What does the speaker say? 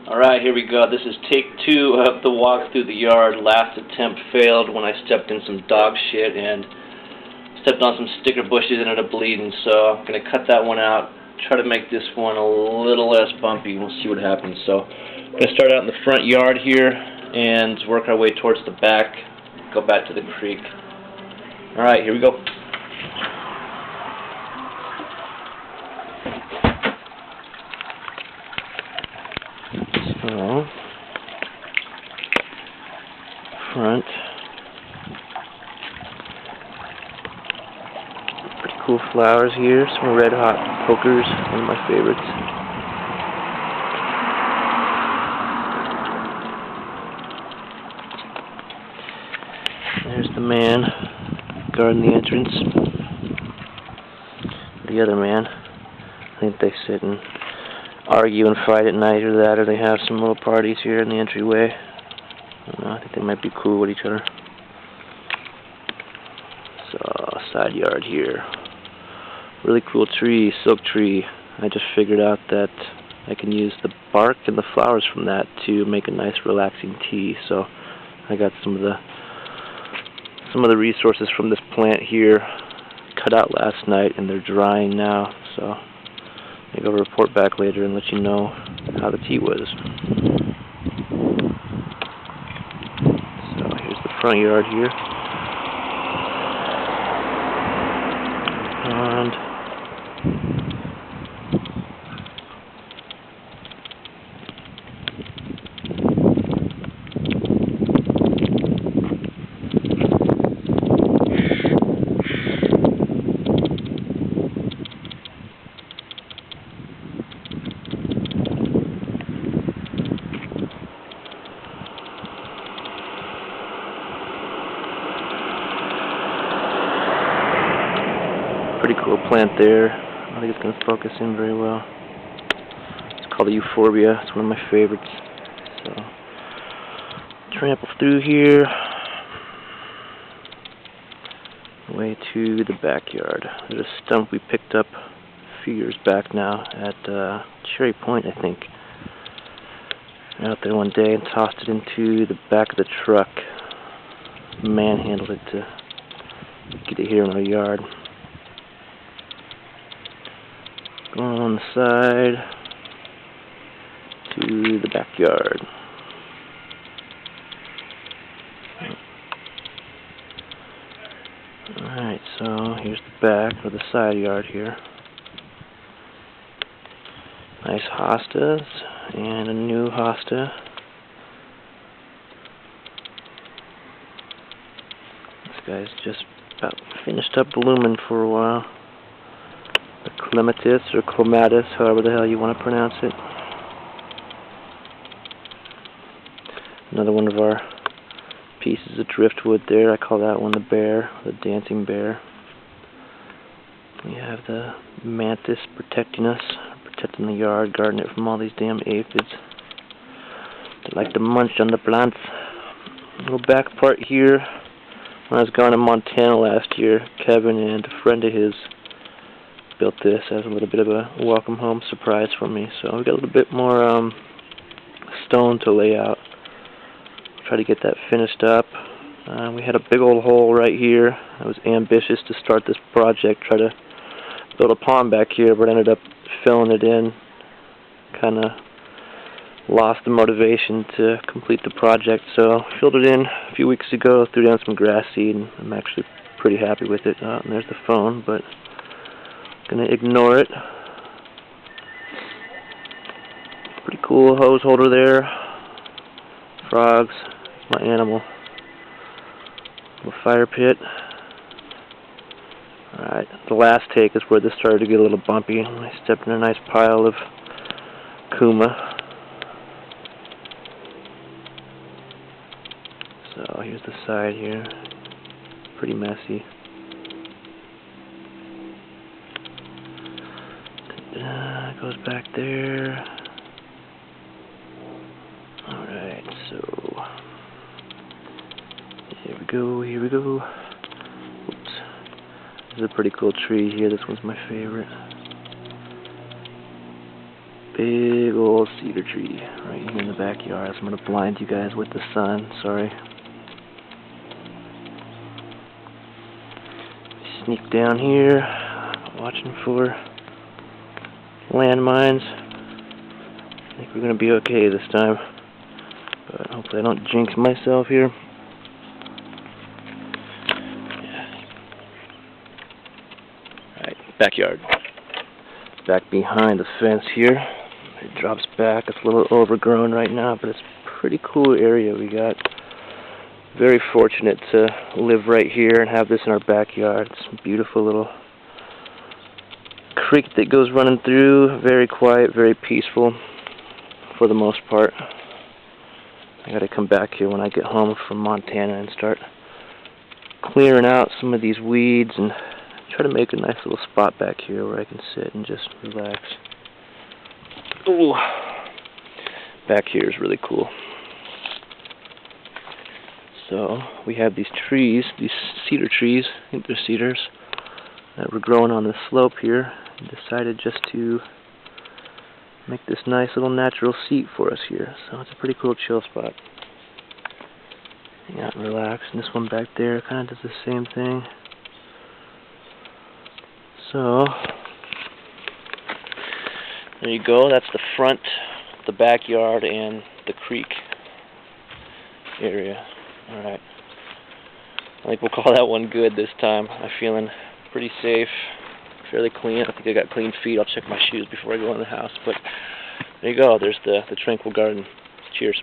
Alright, here we go. This is take 2 of the walk through the yard. Last attempt failed when I stepped in some dog shit and stepped on some sticker bushes and ended up bleeding. So I'm going to cut that one out, try to make this one a little less bumpy, and we'll see what happens. So I'm going to start out in the front yard here and work our way towards the back, go back to the creek. Alright, here we go. So, front, pretty cool flowers here, some red hot pokers, one of my favorites. There's the man guarding the entrance. The other man, I think they sit and argue and fight at night or that, or they have some little parties here in the entryway. I don't know, I think they might be cool with each other. So, side yard here. Really cool tree, silk tree. I just figured out that I can use the bark and the flowers from that to make a nice relaxing tea. So, I got some of the resources from this plant here cut out last night, and they're drying now. So, maybe I'll report back later and let you know how the tea was. So here's the front yard here. And pretty cool plant there. I don't think it's going to focus in very well. It's called a euphorbia. It's one of my favorites. So, trample through here, way to the backyard. There's a stump we picked up a few years back now at Cherry Point, I think. Out there one day and tossed it into the back of the truck. Manhandled it to get it here in our yard. Going on the side to the backyard. Alright, so here's the back, or the side yard here. Nice hostas, and a new hosta. This guy's just about finished up blooming for a while. The clematis, or clematis, however the hell you want to pronounce it. Another one of our pieces of driftwood there. I call that one the bear, the dancing bear. We have the mantis protecting us, protecting the yard, guarding it from all these damn aphids. They like to munch on the plants. Little back part here. When I was gone in Montana last year, Kevin and a friend of his built this as a little bit of a welcome home surprise for me. So we got a little bit more stone to lay out. Try to get that finished up. We had a big old hole right here. I was ambitious to start this project, try to build a pond back here, but ended up filling it in. Kind of lost the motivation to complete the project, so filled it in a few weeks ago, threw down some grass seed, and I'm actually pretty happy with it. And there's the phone, but gonna ignore it. Pretty cool hose holder there. Frogs, my animal. Little fire pit. Alright, the last take is where this started to get a little bumpy. I stepped in a nice pile of kuma. So here's the side here. Pretty messy. Goes back there. Alright, so here we go, here we go. Oops. This is a pretty cool tree here. This one's my favorite. Big old cedar. cedar tree right here in the backyard. So I'm going to blind you guys with the sun. Sorry. Sneak down here, watching for landmines. I think we're going to be okay this time, but hopefully I don't jinx myself here. Alright, backyard. Back behind the fence here. It drops back. It's a little overgrown right now, but it's a pretty cool area we got. Very fortunate to live right here and have this in our backyard. It's a beautiful little creek that goes running through. Very quiet, very peaceful for the most part. I gotta come back here when I get home from Montana and start clearing out some of these weeds and try to make a nice little spot back here where I can sit and just relax. Ooh. Back here is really cool. So we have these trees, these cedar trees, I think they're cedars, that were growing on the slope here, and decided just to make this nice little natural seat for us here. So it's a pretty cool chill spot. Hang out and relax. And this one back there kind of does the same thing. So there you go. That's the front, the backyard, and the creek area. Alright. I think we'll call that one good this time. I'm feeling pretty safe, fairly clean. I think I got clean feet. I'll check my shoes before I go in the house. But there you go. There's the Tranquil Garden. Cheers.